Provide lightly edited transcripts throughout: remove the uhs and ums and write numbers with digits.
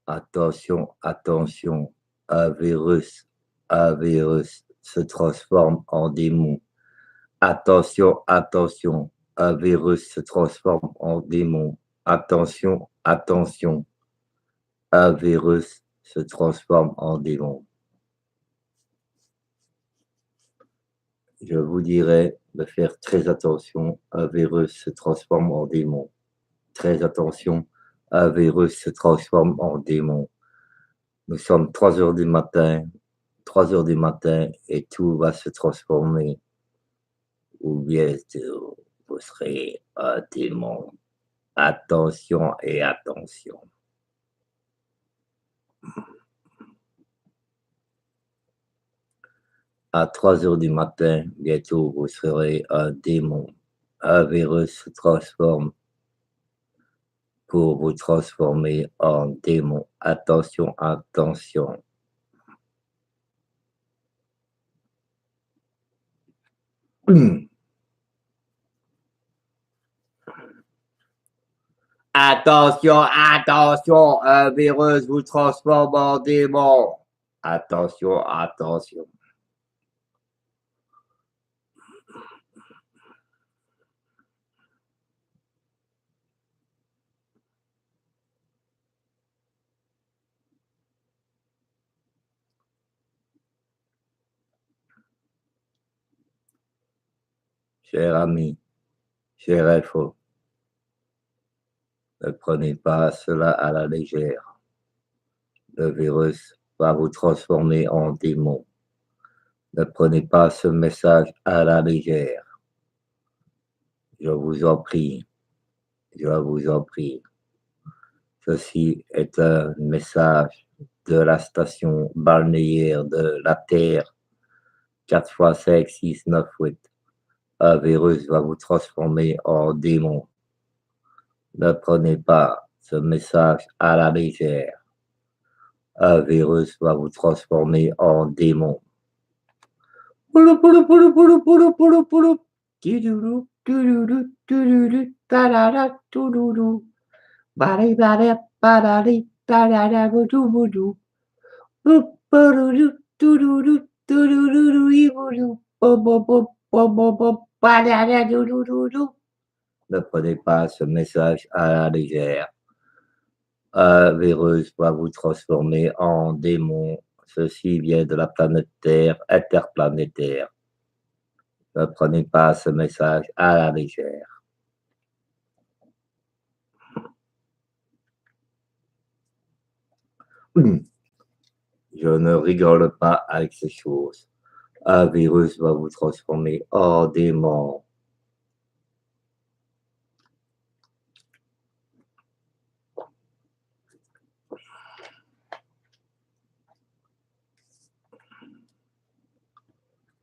Attention, attention, un virus se transforme en démon. Attention, attention, un virus se transforme en démon. Attention, attention, un virus se transforme en démon. Je vous dirais de faire très attention, un virus se transforme en démon. Très attention, un virus se transforme en démon. Nous sommes 3 heures du matin, 3 heures du matin et tout va se transformer. Ou bien vous serez un démon. Attention et attention. À 3 heures du matin, bientôt vous serez un démon. Un virus se transforme pour vous transformer en démon. Attention, attention. Attention, attention, un virus vous transforme en démon. Attention, attention. Cher ami, cher info, ne prenez pas cela à la légère. Le virus va vous transformer en démon. Ne prenez pas ce message à la légère. Je vous en prie, je vous en prie. Ceci est un message de la station balnéaire de la Terre 4 fois 5, 6, 9, 8. Un virus va vous transformer en démon. Ne prenez pas ce message à la légère. Un virus va vous transformer en démon. Poulou, poulou, poulou, poulou, poulou, poulou, poulou. Tidoulou, touloulou, touloulou, talala, touloulou. Bali, bali, badali, talala, boudou, boudou. Pouloulou, touloulou, touloulou, iboulou. Bom, bom, bom, bom, bom, bom, badala, doulouloulou. Ne prenez pas ce message à la légère. Un virus va vous transformer en démon. Ceci vient de la planète Terre interplanétaire. Ne prenez pas ce message à la légère. Je ne rigole pas avec ces choses. Un virus va vous transformer en démon.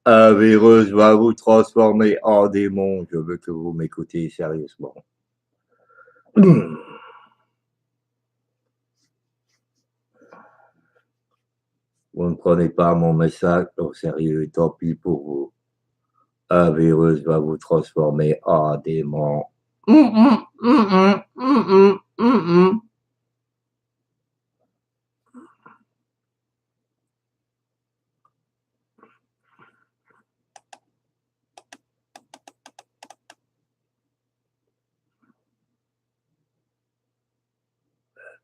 Un virus va vous transformer en démon. Je veux que vous m'écoutiez sérieusement. Vous ne prenez pas mon message au sérieux, tant pis pour vous. Un virus va vous transformer en démon. Le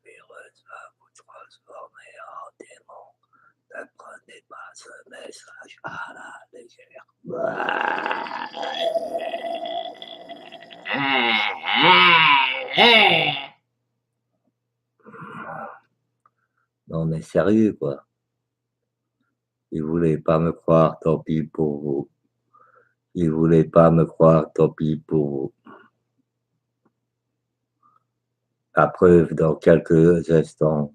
virus va vous transformer en démon. Ne prenez pas ce message à la légère. Non mais sérieux quoi. Ils voulaient pas me croire, tant pis pour vous. Ils voulaient pas me croire, tant pis pour vous. La preuve dans quelques instants.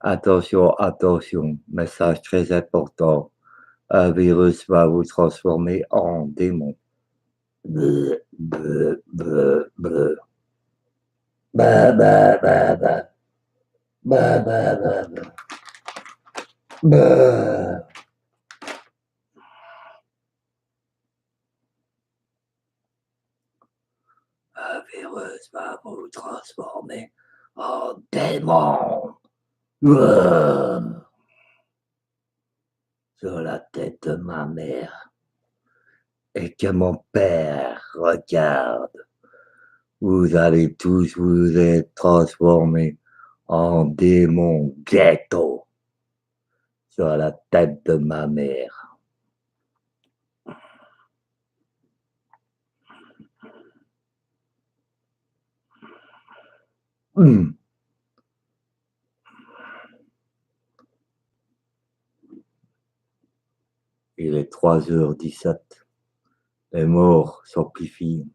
Attention, attention, message très important. Un virus va vous transformer en démon. Bleu, bleu, bleu, bleu. Bah, bah, bah, bah. Bah, bah, bah, bah. Bah. Un virus va vous transformer en démon. Bah. Sur la tête de ma mère. Et que mon père regarde. Vous allez tous vous être transformés en démons ghetto sur la tête de ma mère. Mmh. Il est 3h17. Les morts s'amplifient.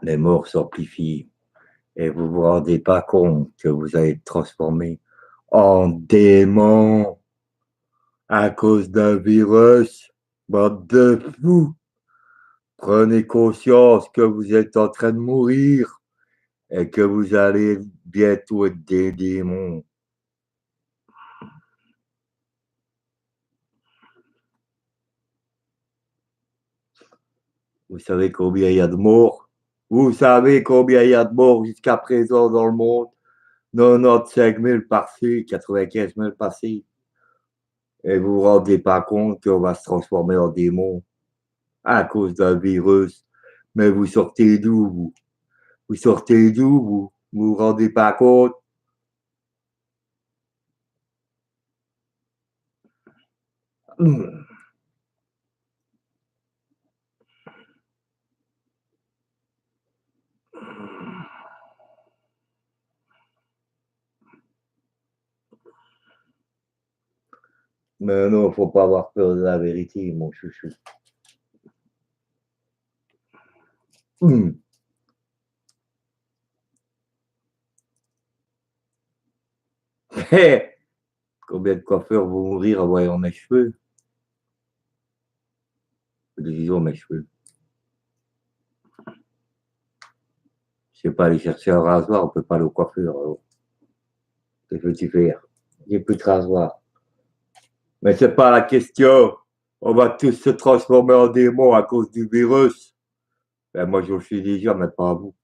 Les morts s'amplifient. Et vous vous rendez pas compte que vous allez être transformé en démon à cause d'un virus. Bande de fous. Prenez conscience que vous êtes en train de mourir et que vous allez bientôt être des démons. Vous savez combien il y a de morts? Vous savez combien il y a de morts jusqu'à présent dans le monde? 95 000 par-ci, 95 000 par-ci. Et vous vous rendez pas compte qu'on va se transformer en démon à cause d'un virus. Mais vous sortez d'où, vous? Vous sortez d'où, vous? Vous vous rendez pas compte? Mais non, faut pas avoir peur de la vérité, mon chouchou. Combien de coiffeurs vont mourir en voyant mes cheveux? Disons mes cheveux. Je sais pas aller chercher un rasoir, on peut pas aller au coiffeur. Alors. Que veux-tu faire? J'ai plus de rasoir. Mais c'est pas la question. On va tous se transformer en démons à cause du virus. Ben, moi, je le suis déjà, mais pas vous.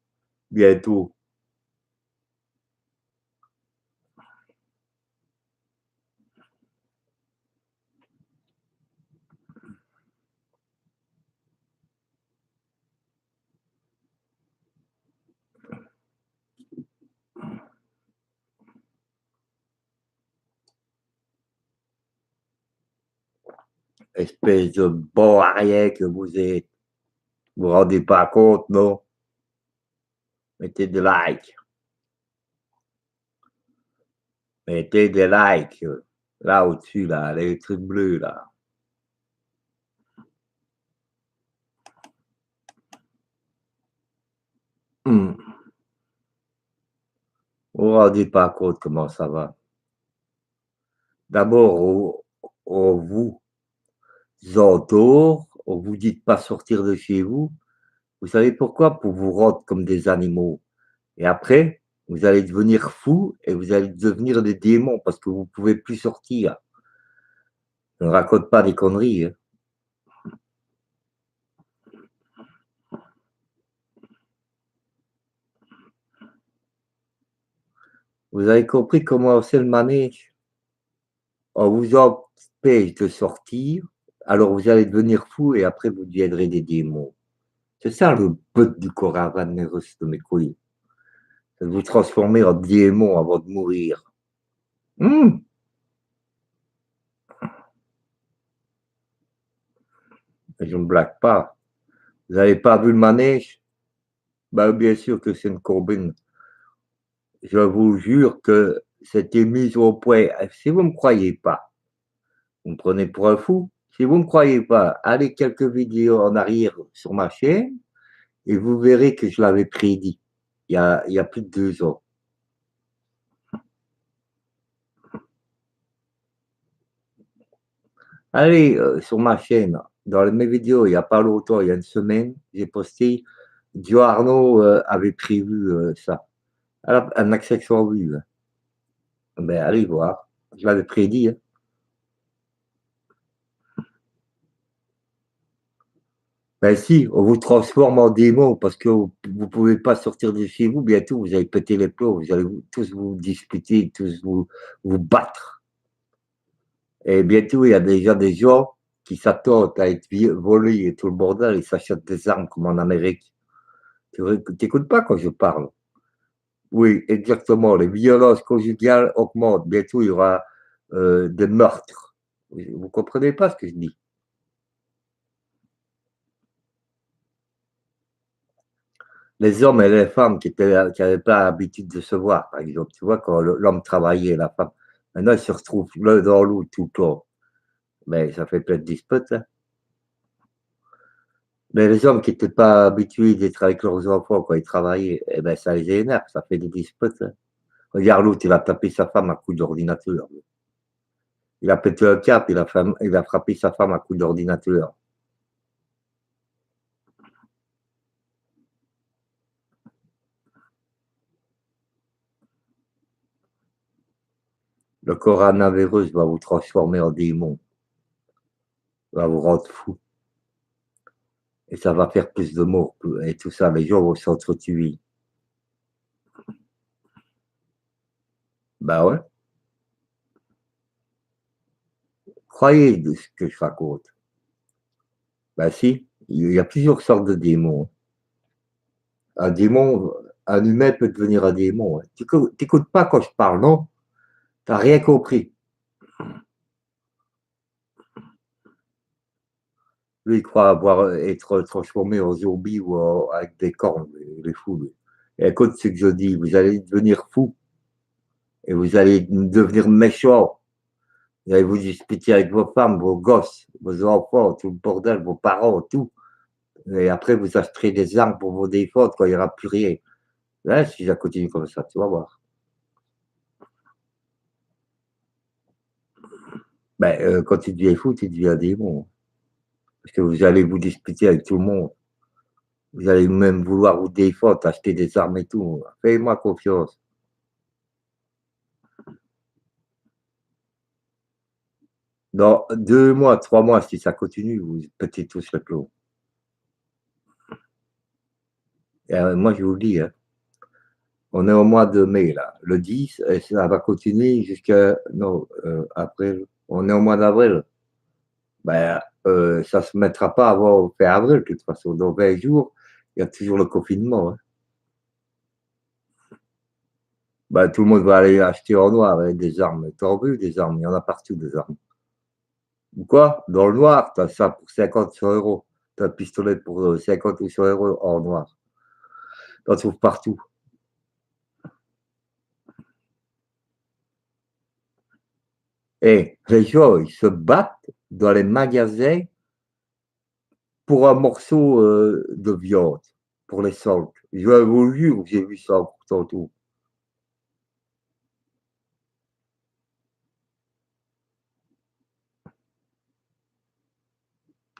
Bientôt. Espèce de bon à rien que vous êtes. Vous vous rendez pas compte, non? Mettez des likes. Mettez des likes. Là, au-dessus, là, les trucs bleus, là. Vous vous rendez pas compte comment ça va. D'abord, on vous endort, on vous dit de pas sortir de chez vous. Vous savez pourquoi? Pour vous rendre comme des animaux. Et après, vous allez devenir fou et vous allez devenir des démons parce que vous ne pouvez plus sortir. Ne raconte pas des conneries. Hein. Vous avez compris comment c'est le manège? On vous empêche de sortir, alors vous allez devenir fou et après vous deviendrez des démons. C'est ça le but du coronavirus de mes couilles. C'est de vous transformer en démon avant de mourir. Hum, je ne blague pas. Vous n'avez pas vu le manège? Ben, bien sûr que c'est une combine. Je vous jure que c'était mis au point. Si vous ne me croyez pas, vous me prenez pour un fou. Si vous ne me croyez pas, allez quelques vidéos en arrière sur ma chaîne et vous verrez que je l'avais prédit il y a plus de 2 ans. Allez, sur ma chaîne, dans mes vidéos, il y a pas longtemps, il y a une semaine, j'ai posté, Joe Arnaud avait prévu ça. Un accès sur vue. Ben, allez voir, je l'avais prédit. Hein. Ben si, on vous transforme en démon parce que vous ne pouvez pas sortir de chez vous, bientôt vous allez péter les plombs, vous allez tous vous disputer, tous vous battre. Et bientôt, il y a déjà des gens qui s'attendent à être volés et tout le bordel, ils s'achètent des armes comme en Amérique. Tu n'écoutes pas quand je parle. Oui, exactement. Les violences conjugales augmentent. Bientôt, il y aura des meurtres. Vous comprenez pas ce que je dis? Les hommes et les femmes qui n'avaient pas l'habitude de se voir, par exemple. Tu vois, quand l'homme travaillait, la femme. Maintenant, ils se retrouvent l'un dans l'autre tout le temps. Mais ça fait plein de disputes. Hein. Mais les hommes qui n'étaient pas habitués d'être avec leurs enfants quand ils travaillaient, eh ben, ça les énerve, ça fait des disputes. Hein. Regarde l'autre, il a tapé sa femme à coups d'ordinateur. Il a pété un cap, il a frappé sa femme à coups d'ordinateur. Le coronavirus va vous transformer en démon, va vous rendre fou. Et ça va faire plus de morts et tout ça. Les gens vont s'entretuer. Bah ouais, croyez de ce que je raconte. Bah si, il y a plusieurs sortes de démons. Un démon, un humain peut devenir un démon. Hein. Tu n'écoutes pas quand je parle, non? Tu n'as rien compris. Lui, il croit être transformé en zombie ou avec des cornes, il est fou. Lui. Et écoute ce que je dis, vous allez devenir fou et vous allez devenir méchant. Vous allez vous disputer avec vos femmes, vos gosses, vos enfants, tout le bordel, vos parents, tout. Et après, vous acheterez des armes pour vous défendre quand il n'y aura plus rien. Là, si ça continue comme ça, tu vas voir. Ben, quand tu deviens fou, tu deviens démon. Parce que vous allez vous disputer avec tout le monde. Vous allez même vouloir vous défendre, acheter des armes et tout. Faites-moi confiance. Dans 2 mois, 3 mois, si ça continue, vous pétez tous les plombs. Et moi, je vous le dis, hein, on est au mois de mai, là, le 10, et ça va continuer jusqu'à. Non, avril. On est au mois d'avril. Ben, ça ne se mettra pas avant fin avril, de toute façon. Dans 20 jours, il y a toujours le confinement. Hein. Ben, tout le monde va aller acheter en noir avec des armes. Tu as vu des armes? Il y en a partout des armes. Ou quoi? Dans le noir, tu as ça pour 50 100 euros. Tu as un pistolet pour 50 ou 100 euros en noir. Tu en trouves partout. Et les gens, ils se battent dans les magasins pour un morceau de viande, pour les soldes. Je vous jure, j'ai vu ça tantôt.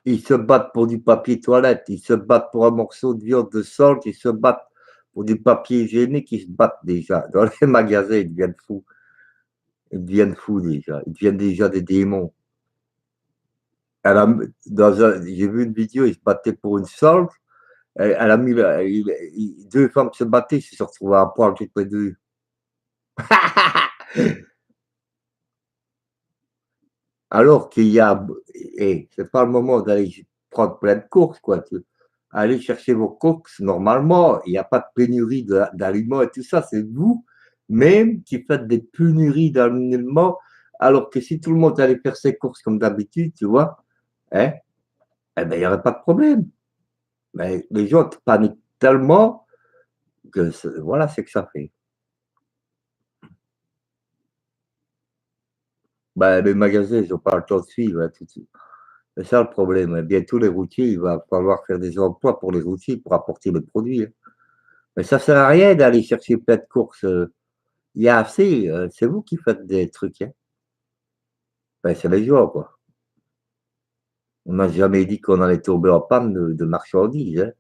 Ils se battent pour du papier toilette, ils se battent pour un morceau de viande de solde, ils se battent pour du papier hygiénique, ils se battent déjà. Dans les magasins, ils deviennent fous. Ils deviennent fous déjà. Ils deviennent déjà des démons. J'ai vu une vidéo, ils se battaient pour une solde. Elle a mis, deux femmes se battaient, ils se sont retrouvés à poil toutes les deux. Alors qu'il y a, et c'est pas le moment d'aller prendre plein de courses, quoi. Allez chercher vos courses, normalement, il n'y a pas de pénurie d'aliments et tout ça, c'est vous même qui faites des pénuries d'aliments, alors que si tout le monde allait faire ses courses comme d'habitude, tu vois, hein, eh ben, il n'y aurait pas de problème. Mais les gens paniquent tellement que voilà ce que ça fait. Ben, les magasins, ils n'ont pas le temps de suivre. Hein, tout de suite. C'est ça le problème. Bientôt, les routiers, il va falloir faire des emplois pour les routiers pour apporter le produit, hein. Mais ça sert à rien d'aller chercher plein de courses. Il y a assez. C'est vous qui faites des trucs, hein. Enfin, c'est les gens, quoi. On n'a jamais dit qu'on allait tomber en panne de marchandises, hein.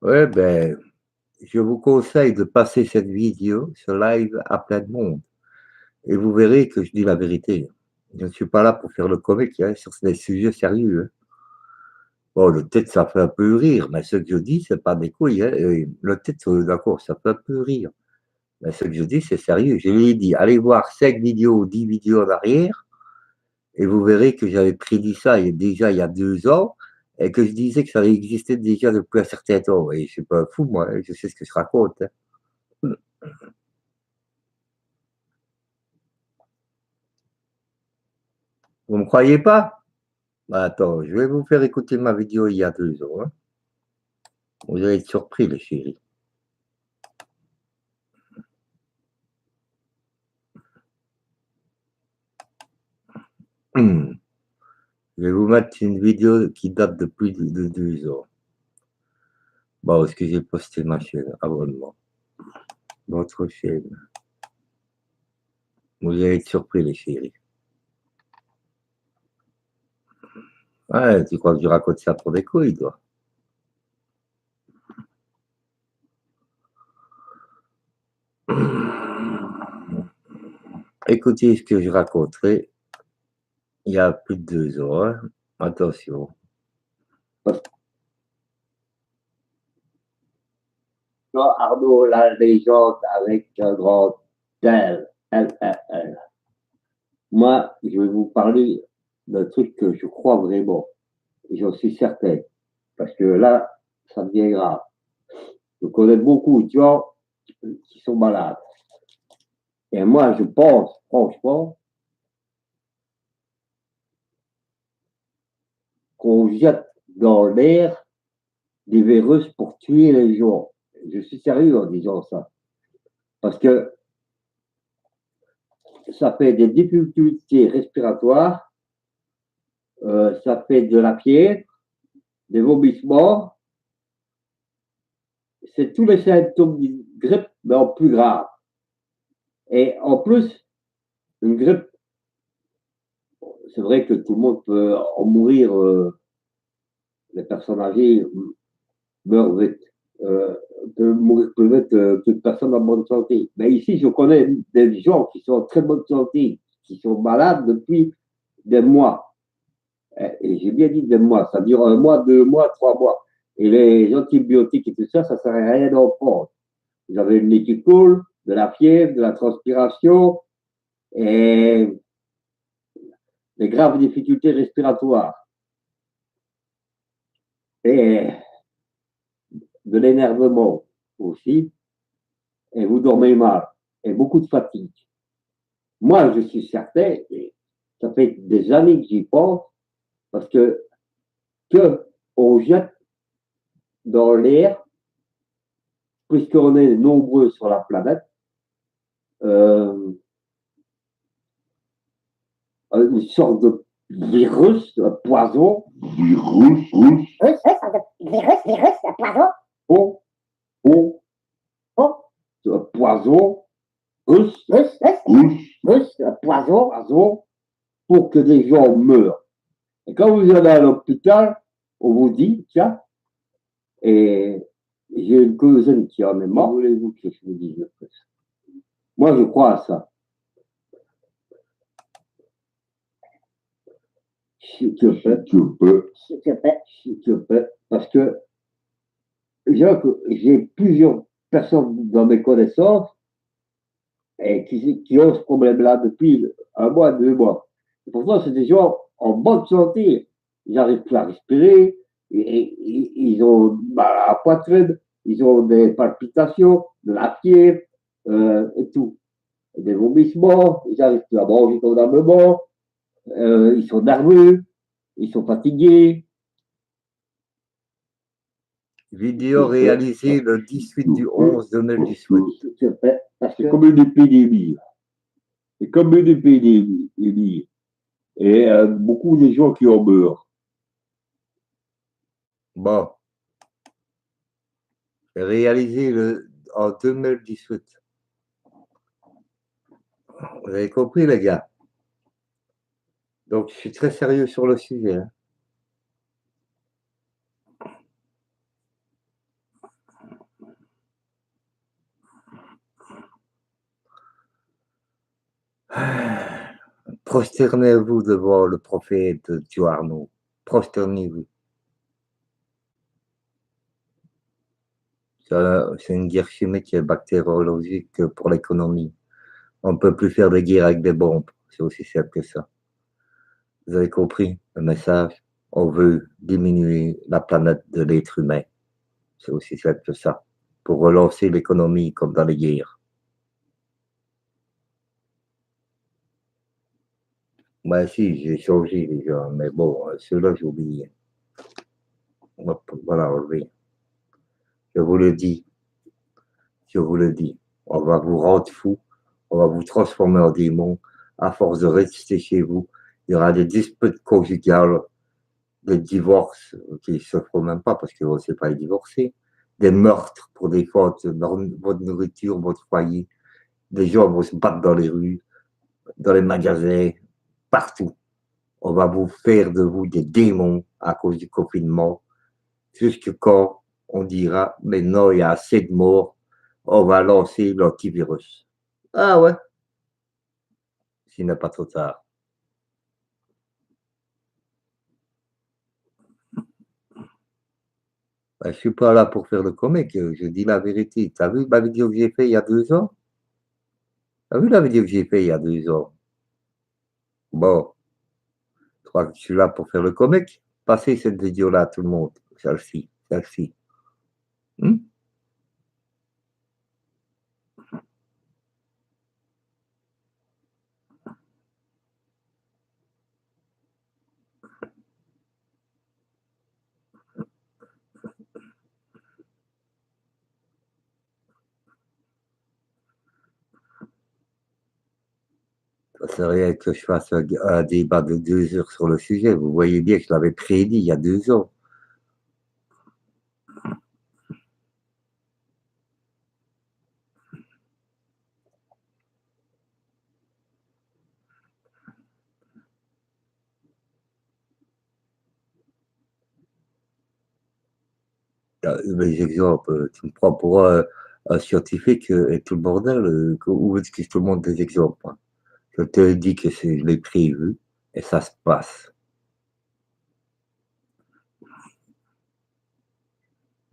Ouais, ben, je vous conseille de passer cette vidéo, ce live à plein de monde. Et vous verrez que je dis la vérité. Je ne suis pas là pour faire le comique, hein, sur des sujets sérieux, hein. Bon, le titre, ça fait un peu rire, mais ce que je dis, c'est pas des couilles, hein. Et le titre, d'accord, ça fait un peu rire. Mais ce que je dis, c'est sérieux. Je lui ai dit, allez voir 5 vidéos ou 10 vidéos en arrière, et vous verrez que j'avais prédit ça déjà il y a 2 ans, et que je disais que ça existait déjà depuis un certain temps. Et je suis pas fou, moi, hein, je sais ce que je raconte, hein. Vous me croyez pas? Bah, attends, je vais vous faire écouter ma vidéo il y a 2 ans, hein. Vous allez être surpris, les chéris. Je vais vous mettre une vidéo qui date de plus de 2 ans. Bon, est-ce que j'ai posté ma chaîne? Abonnement. Votre chaîne. Vous allez être surpris, les chéris. Ouais, tu crois que je raconte ça pour des couilles, toi? Écoutez ce que je raconterai il y a plus de 2 ans, hein. Attention. Toi, Arnaud, la légende avec un grand L, L, L, L. Moi, je vais vous parler d'un truc que je crois vraiment, et j'en suis certain, parce que là, ça devient grave. Je connais beaucoup de gens qui sont malades. Et moi, je pense, franchement, qu'on jette dans l'air des virus pour tuer les gens. Je suis sérieux en disant ça. Parce que ça fait des difficultés respiratoires, ça fait de la fièvre, des vomissements. C'est tous les symptômes d'une grippe, mais en plus grave. Et en plus, une grippe, c'est vrai que tout le monde peut en mourir, les personnes âgées meurent vite, peut mourir plus vite qu'une personne en bonne santé. Mais ici, je connais des gens qui sont en très bonne santé, qui sont malades depuis des mois. Et j'ai bien dit des mois, ça dure 1 mois, 2 mois, 3 mois. Et les antibiotiques et tout ça, ça ne sert à rien d'en prendre. Vous avez une nez qui coule, de la fièvre, de la transpiration et des graves difficultés respiratoires et de l'énervement aussi, et vous dormez mal et beaucoup de fatigue. Moi, je suis certain, et ça fait des années que j'y pense, parce que on jette dans l'air, puisqu'on est nombreux sur la planète, euh, une sorte de virus, un poison. Virus, poison. Oh, oh, oh, un poison, un poison, pour que des gens meurent. Et quand vous allez à l'hôpital, on vous dit, tiens, et j'ai une cousine qui en est morte, voulez-vous que je vous dise le plus? Moi, je crois à ça. S'il te plaît, s'il te plaît, parce que j'ai plusieurs personnes dans mes connaissances et qui ont ce problème-là depuis 1 mois, 2 mois. Et pourtant, c'est des gens en bonne santé. Ils n'arrivent plus à respirer, ils ont mal à la poitrine, ils ont des palpitations, de la fièvre et tout. Et des vomissements, ils n'arrivent plus à manger convenablement. Ils sont nerveux, ils sont fatigués. Vidéo réalisée le 18/11/2018. C'est comme une épidémie. C'est comme une épidémie. Et beaucoup de gens qui en meurent. Bon, réalisé en 2018. Vous avez compris, les gars? Donc, je suis très sérieux sur le sujet. Hein. Prosternez-vous devant le prophète Arnaud. Prosternez-vous. C'est une guerre chimique et bactériologique pour l'économie. On ne peut plus faire des guerres avec des bombes. C'est aussi simple que ça. Vous avez compris le message? On veut diminuer la planète de l'être humain. C'est aussi simple que ça. Pour relancer l'économie comme dans les guerres. Moi, si, j'ai changé déjà. Mais bon, ceux-là, j'ai oublié. Voilà, enlever. Je vous le dis. Je vous le dis. On va vous rendre fou. On va vous transformer en démon. À force de rester chez vous, il y aura des disputes conjugales, des divorces qui ne se feront même pas parce que vous ne savez pas les divorcer, des meurtres pour des fautes dans votre nourriture, votre foyer. Des gens vont se battre dans les rues, dans les magasins, partout. On va vous faire de vous des démons à cause du confinement, jusqu'à quand on dira, mais non, il y a assez de morts, on va lancer l'antivirus. Ah ouais, s'il n'est pas trop tard. Ben, je ne suis pas là pour faire le comique, je dis la vérité. Tu as vu la vidéo que j'ai faite il y a 2 ans? Tu as vu la vidéo que j'ai faite il y a 2 ans? Bon, je crois que je suis là pour faire le comique. Passez cette vidéo-là à tout le monde. Celle-ci, celle-ci. Hmm? Ça serait que je fasse un débat de 2 heures sur le sujet. Vous voyez bien que je l'avais prédit il y a 2 ans. Les exemples, tu me prends pour un scientifique et tout le bordel. Où veux-tu que je te montre des exemples? Hein? Je te dis que je l'ai prévu et ça se passe.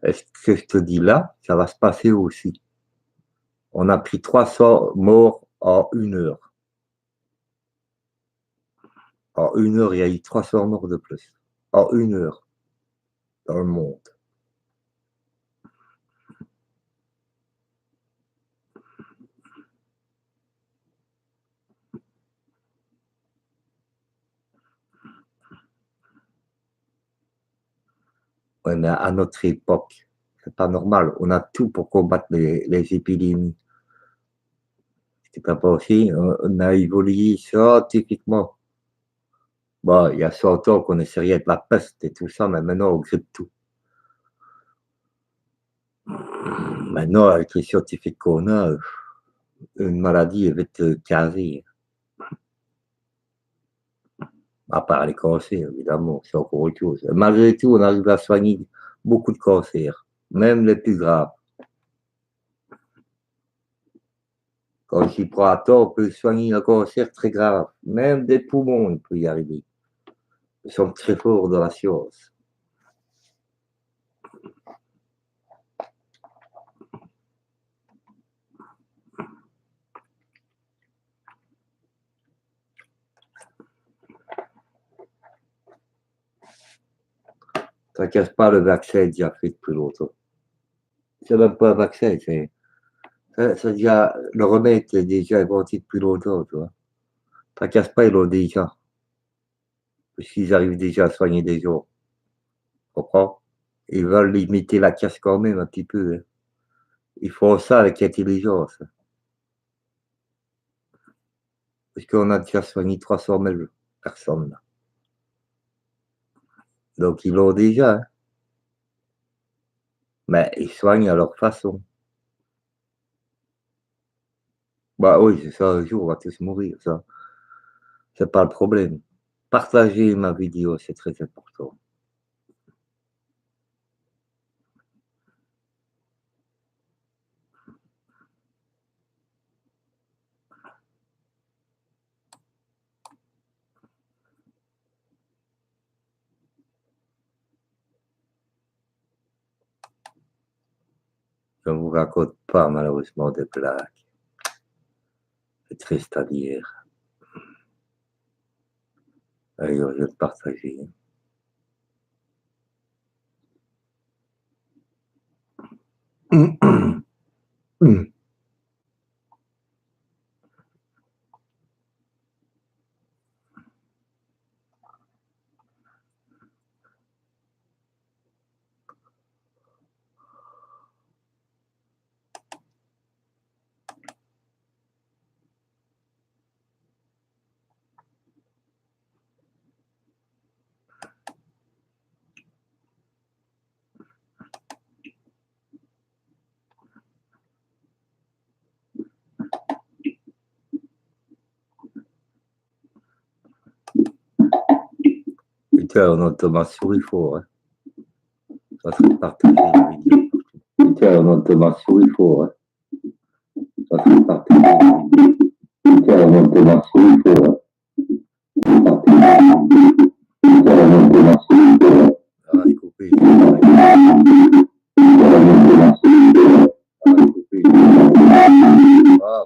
Et ce que je te dis là, ça va se passer aussi. On a pris 300 morts en 1 heure. En 1 heure, il y a eu 300 morts de plus. En 1 heure, dans le monde. Ouais, mais à notre époque, c'est pas normal. On a tout pour combattre les épidémies. C'est pas possible. On a évolué scientifiquement. Bon, il y a 100 ans qu'on essayait de la peste et tout ça, mais maintenant on grippe tout. Maintenant, avec les scientifiques qu'on a, une maladie est vite casée. À part les cancers, évidemment, c'est encore autre chose. Malgré tout, on arrive à soigner beaucoup de cancers, même les plus graves. Quand j'y prends à temps, on peut soigner un cancer très grave. Même des poumons, on peut y arriver. Ils sont très forts dans la science. T'inquiète pas, le vaccin est déjà fait depuis longtemps. C'est même pas un vaccin, le remède est déjà inventé depuis longtemps, tu vois. T'inquiète pas, ils l'ont déjà. puisqu'ils arrivent déjà à soigner des gens. Tu comprends? Ils veulent limiter la casse quand même un petit peu, hein. Ils font ça avec intelligence, puisqu'on a déjà soigné 300 000 personnes là. Donc ils l'ont déjà, hein. Mais ils soignent à leur façon. Bah oui, c'est ça, un jour on va tous mourir, ça, c'est pas le problème. Partagez ma vidéo, c'est très important. Je ne vous raconte pas malheureusement des blagues. C'est triste à dire. D'ailleurs, je vais le partager. Putain, on entend ma souris fort, hein. Ça serait partager la vidéo. Putain, on entend ma souris fort, hein. Ça serait partager la vidéo. Putain, on entend ma souris fort, hein. Putain, on entend ma souris fort, hein. Ça va se couper. Ça va se couper. Ah,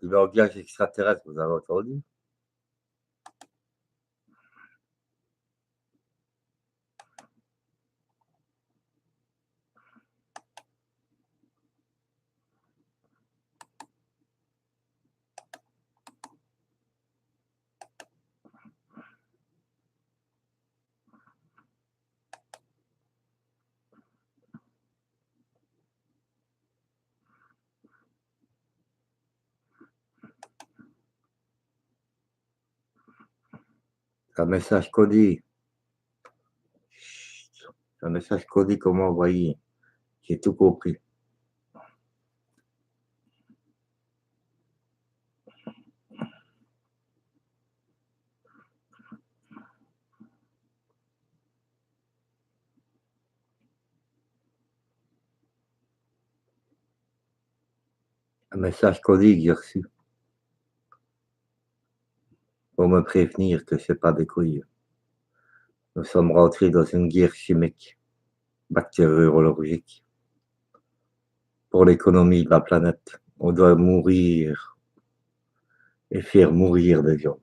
le langage extraterrestre, vous avez entendu? C'est un message codé. C'est un message codé qu'on m'a envoyé. J'ai tout compris. Un message codé que j'ai reçu pour me prévenir que c'est pas des couilles. Nous sommes rentrés dans une guerre chimique, bactériologique, pour l'économie de la planète. On doit mourir et faire mourir des gens.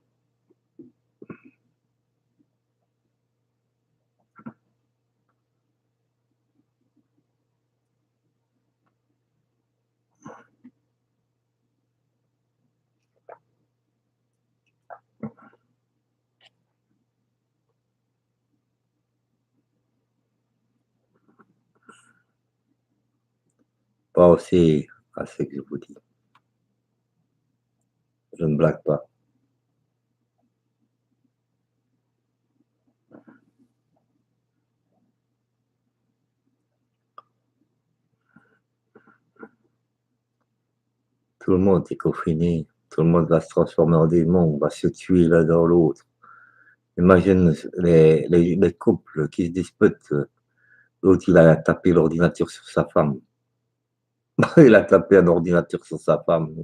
Pensez à ce que je vous dis. Je ne blague pas. Tout le monde est confiné. Tout le monde va se transformer en démon. On va se tuer l'un dans l'autre. Imagine les couples qui se disputent. L'autre, il a tapé l'ordinateur sur sa femme. Il a tapé un ordinateur sur sa femme.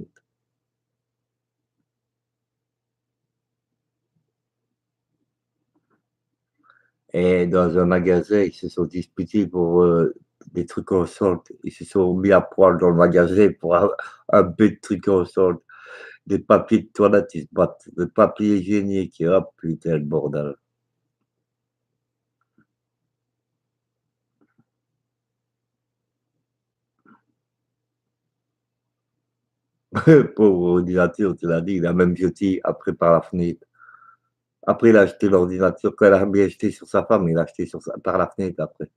Et dans un magasin, ils se sont disputés pour des trucs en solde. Ils se sont mis à poil dans le magasin pour un peu de trucs en solde. Des papiers de toilette, ils se battent. Des papiers hygiéniques. Oh putain, le bordel. Pauvre ordinateur, tu l'as dit, il a même jeté après par la fenêtre. Après, il a acheté l'ordinateur. Quand il a bien acheté sur sa femme, il a acheté par la fenêtre après.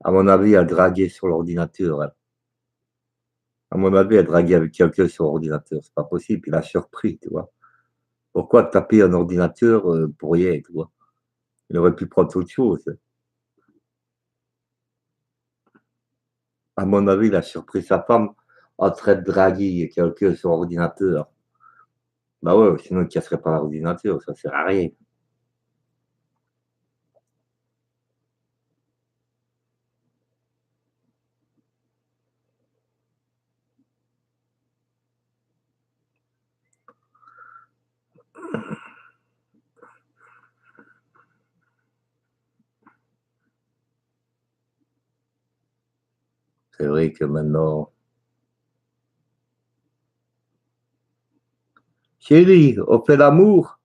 À mon avis, elle draguait sur l'ordinateur. Elle. À mon avis, elle draguait avec quelqu'un sur l'ordinateur. C'est pas possible. Il a surpris, tu vois. Pourquoi taper un ordinateur pour rien, tu vois. Il aurait pu prendre autre chose. À mon avis, il a surpris sa femme en train de draguer quelqu'un sur l'ordinateur. Bah ouais, sinon il ne casserait pas l'ordinateur, ça sert à rien. C'est vrai que maintenant. Chérie, on fait l'amour.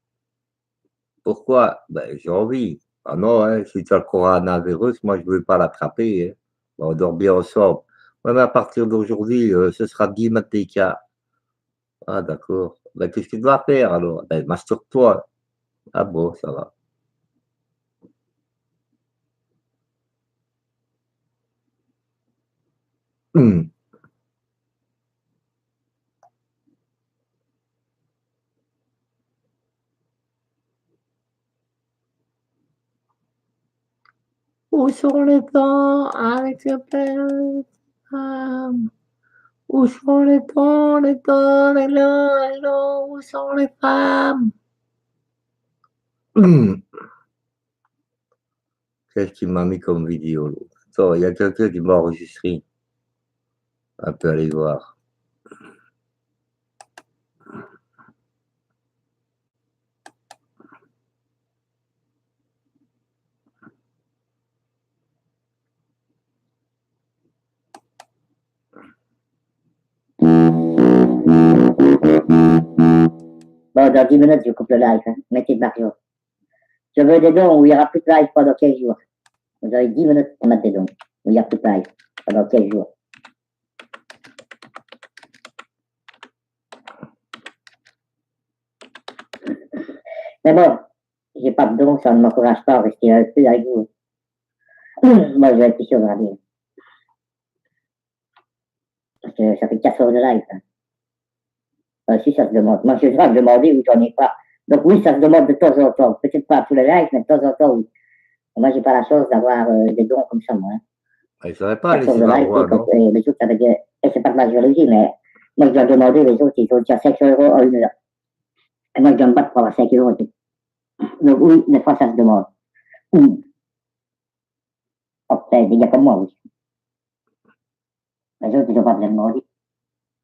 Pourquoi? Ben, j'ai envie. Ah non, hein, si tu as le coronavirus, moi je ne veux pas l'attraper. Hein. On dort bien ensemble. Ouais, mais à partir d'aujourd'hui, ce sera 10 mètres d'écart. Ah d'accord. Ben, qu'est-ce que tu dois faire alors? Ben, masturbe-toi. Ah bon, ça va. Hum. Où sont les dents avec le père? Où sont les dents, les dents, où sont les femmes? Hum. Qu'est-ce qu'il m'a mis comme vidéo l'autre? Attends, il y a quelqu'un qui m'a enregistré. On peut aller voir. Bon, dans 10 minutes, je coupe le live. Hein. Mettez de l'argent. Je veux des dons où il n'y aura plus de live pendant 15 jours. Vous avez 10 minutes pour mettre des dons où il n'y a plus de live pendant 15 jours. Mais bon, j'ai pas de dons, ça ne m'encourage pas à rester un peu avec vous. Moi, je vais être sur la vie. Parce que ça fait 4 heures de live. Hein. Si ça se demande. Moi, je vais me demander où j'en ai pas. Donc oui, ça se demande de temps en temps. Peut-être pas tous les lives, mais de temps en temps, oui. Moi, j'ai pas la chance d'avoir des dons comme ça, moi. Hein. Il ne savait pas 4 heures laisser de la live, voix, non? les autres, ça veut dire, et c'est pas de ma géologie, mais moi, je dois demander, les autres, ils ont déjà 5 euros en 1 heure. Et moi, je dois me battre pour avoir 5 euros et tout. Donc oui, des fois, ça se demande. Après, des gars comme moi, oui. Les autres, ils n'ont pas besoin de demander.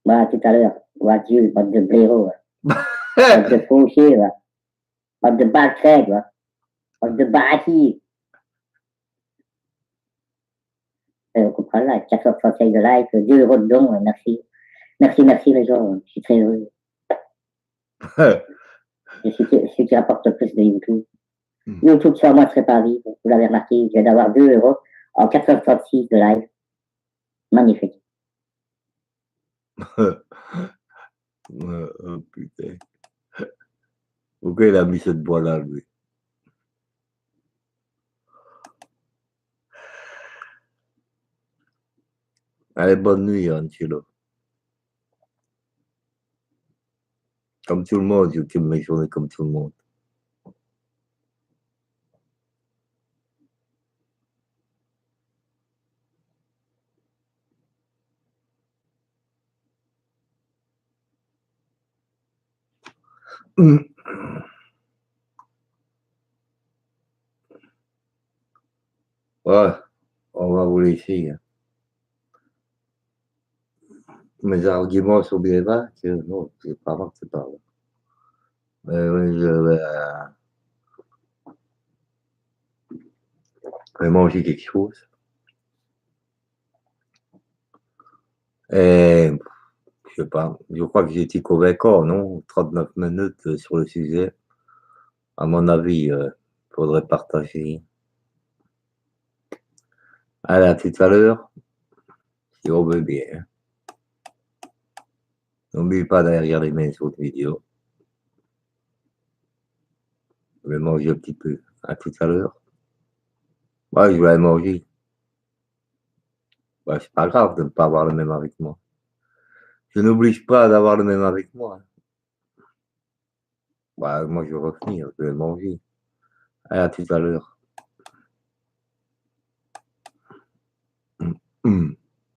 Voilà, tout à l'heure, voiture, bande de blaireaux, bande de fauchés, bande de baltrègues, bande de baraquis. On comprend là, 435 de like, 2 euros de don, merci. Merci, merci les gens, je suis très heureux. C'est ce qui rapporte le plus de YouTube. YouTube sans moi ne serait pas vivre, vous l'avez remarqué, je viens d'avoir 2 euros en 436 de live. Magnifique. Oh putain. Pourquoi il a mis cette boîte-là, lui? Allez, bonne nuit, Angelo. Comme tout le monde, j'occupe mes journées comme tout le monde. Ouais, on va vous laisser. Mes arguments sont bien vagues. Non, c'est pas moi qui parle. Je vais manger quelque chose. Et je sais pas, je crois que j'ai été convaincant, non? 39 minutes sur le sujet. À mon avis, il faudrait partager. Allez, à tout à l'heure, si on veut bien. N'oubliez pas d'aller regarder mes autres vidéos. Je vais manger un petit peu. À tout à l'heure. Ouais, je vais aller manger. Ouais, c'est pas grave de ne pas avoir le même avec moi. Je n'oblige pas d'avoir le même avec moi. Ouais, moi, je vais revenir, je vais manger. Allez, à tout à l'heure.